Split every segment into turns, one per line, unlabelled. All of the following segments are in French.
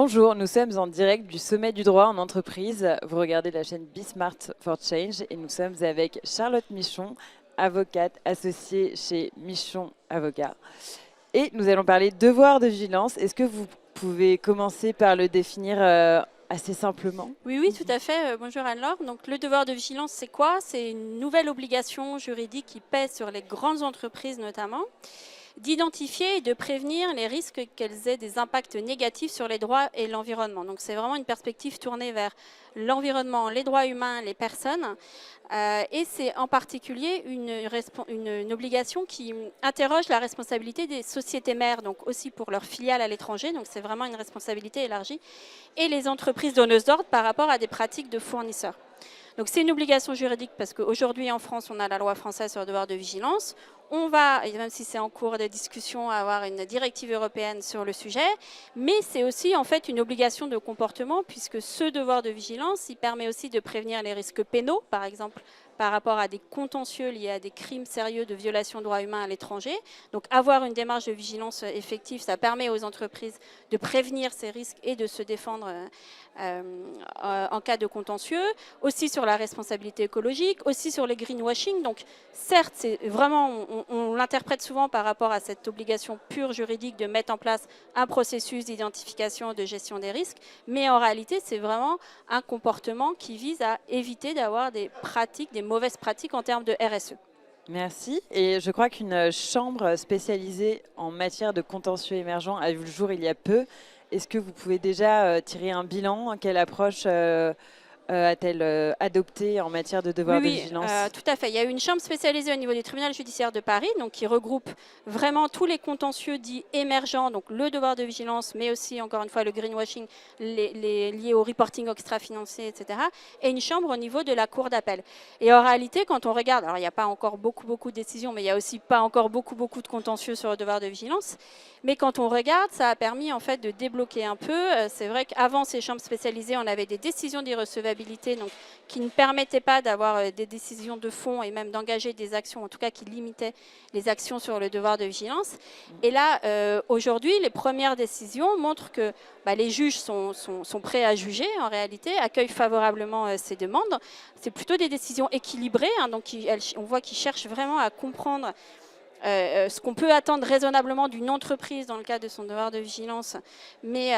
Bonjour, nous sommes en direct du Sommet du droit en entreprise. Vous regardez la chaîne Smart for Change et nous sommes avec Charlotte Michon, avocate associée chez Michon Avocats. Et nous allons parler devoir de vigilance. Est-ce que vous pouvez commencer par le définir assez simplement?
Oui, tout à fait. Bonjour Anne-Laure. Donc, le devoir de vigilance, c'est quoi? C'est une nouvelle obligation juridique qui pèse sur les grandes entreprises notamment, d'identifier et de prévenir les risques qu'elles aient des impacts négatifs sur les droits et l'environnement. Donc c'est vraiment une perspective tournée vers l'environnement, les droits humains, les personnes. Et c'est en particulier une obligation qui interroge la responsabilité des sociétés mères, donc aussi pour leurs filiales à l'étranger. Donc c'est vraiment une responsabilité élargie. Et les entreprises donneuses d'ordre par rapport à des pratiques de fournisseurs. Donc c'est une obligation juridique parce qu'aujourd'hui en France, on a la loi française sur le devoir de vigilance. On va, et même si c'est en cours de discussion, avoir une directive européenne sur le sujet, mais c'est aussi en fait une obligation de comportement puisque ce devoir de vigilance, il permet aussi de prévenir les risques pénaux, par exemple par rapport à des contentieux liés à des crimes sérieux de violation de droits humains à l'étranger. Donc avoir une démarche de vigilance effective, ça permet aux entreprises de prévenir ces risques et de se défendre en cas de contentieux, aussi sur la responsabilité écologique, aussi sur les greenwashing. Donc certes, c'est vraiment, on l'interprète souvent par rapport à cette obligation pure juridique de mettre en place un processus d'identification, de gestion des risques, mais en réalité, c'est vraiment un comportement qui vise à éviter d'avoir des pratiques, des mauvaises pratiques en termes de RSE.
Merci. Et je crois qu'une chambre spécialisée en matière de contentieux émergents a vu le jour il y a peu. Est-ce que vous pouvez déjà tirer un bilan? Quelle approche a-t-elle adopté en matière de devoir de vigilance?
Tout à fait. Il y a eu une chambre spécialisée au niveau du tribunal judiciaire de Paris, donc qui regroupe vraiment tous les contentieux dits émergents, donc le devoir de vigilance, mais aussi, encore une fois, le greenwashing les liés au reporting extra-financier, etc. Et une chambre au niveau de la cour d'appel. Et en réalité, quand on regarde, alors il n'y a pas encore beaucoup de décisions, mais il n'y a aussi pas encore beaucoup de contentieux sur le devoir de vigilance. Mais quand on regarde, ça a permis en fait de débloquer un peu. C'est vrai qu'avant ces chambres spécialisées, on avait des décisions d'irrecevabilité donc, qui ne permettaient pas d'avoir des décisions de fond et même d'engager des actions, en tout cas qui limitaient les actions sur le devoir de vigilance. Et là, aujourd'hui, les premières décisions montrent que les juges sont prêts à juger en réalité, accueillent favorablement ces demandes. C'est plutôt des décisions équilibrées, hein, donc on voit qu'ils cherchent vraiment à comprendre ce qu'on peut attendre raisonnablement d'une entreprise dans le cadre de son devoir de vigilance, mais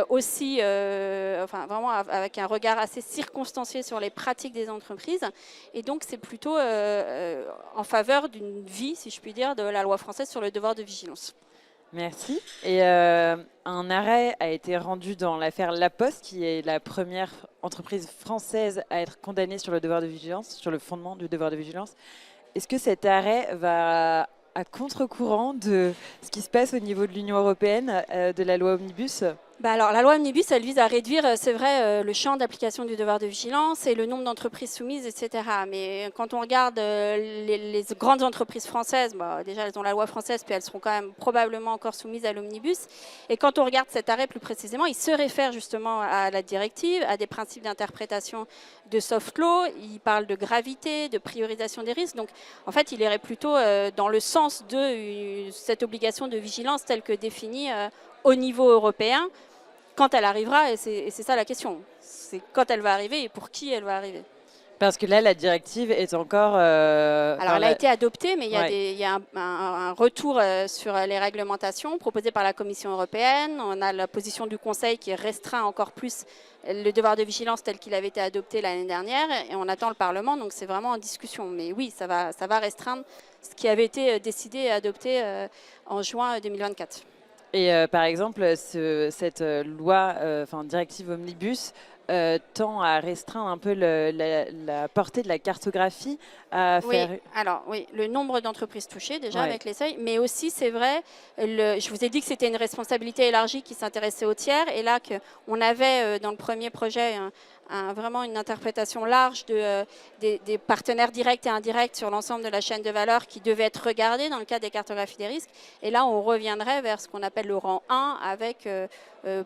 aussi vraiment avec un regard assez circonstancié sur les pratiques des entreprises. Et donc c'est plutôt en faveur d'une vie, si je puis dire, de la loi française sur le devoir de vigilance.
Merci. Et un arrêt a été rendu dans l'affaire La Poste, qui est la première entreprise française à être condamnée sur le devoir de vigilance, sur le fondement du devoir de vigilance. Est-ce que cet arrêt va à contre-courant de ce qui se passe au niveau de l'Union européenne, de la loi Omnibus?
Alors, la loi Omnibus, elle vise à réduire, c'est vrai, le champ d'application du devoir de vigilance et le nombre d'entreprises soumises, etc. Mais quand on regarde les grandes entreprises françaises, déjà elles ont la loi française, puis elles seront quand même probablement encore soumises à l'Omnibus. Et quand on regarde cet arrêt plus précisément, il se réfère justement à la directive, à des principes d'interprétation de soft law. Il parle de gravité, de priorisation des risques. Donc, en fait, il irait plutôt dans le sens de cette obligation de vigilance telle que définie au niveau européen, quand elle arrivera, et c'est ça la question. C'est quand elle va arriver et pour qui elle va arriver.
Parce que là, la directive est encore...
Alors, elle a été adoptée, mais il y a un retour sur les réglementations proposées par la Commission européenne. On a la position du Conseil qui restreint encore plus le devoir de vigilance tel qu'il avait été adopté l'année dernière. Et on attend le Parlement, donc c'est vraiment en discussion. Mais oui, ça va restreindre ce qui avait été décidé et adopté en juin 2024.
Et par exemple, cette loi, directive Omnibus, tend à restreindre un peu la portée de la cartographie.
Oui, le nombre d'entreprises touchées déjà avec les seuils, mais aussi c'est vrai, je vous ai dit que c'était une responsabilité élargie qui s'intéressait aux tiers, et là qu'on avait dans le premier projet vraiment une interprétation large des partenaires directs et indirects sur l'ensemble de la chaîne de valeur qui devait être regardée dans le cadre des cartographies des risques. Et là, on reviendrait vers ce qu'on appelle le rang 1 avec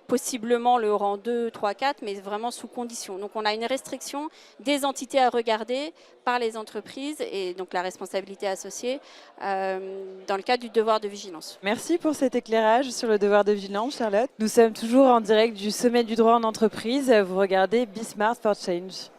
possiblement le rang 2, 3, 4, mais vraiment sous condition. Donc on a une restriction des entités à regarder par les entreprises l'entreprise et donc la responsabilité associée dans le cadre du devoir de vigilance.
Merci pour cet éclairage sur le devoir de vigilance, Charlotte. Nous sommes toujours en direct du sommet du droit en entreprise. Vous regardez Be Smart for Change.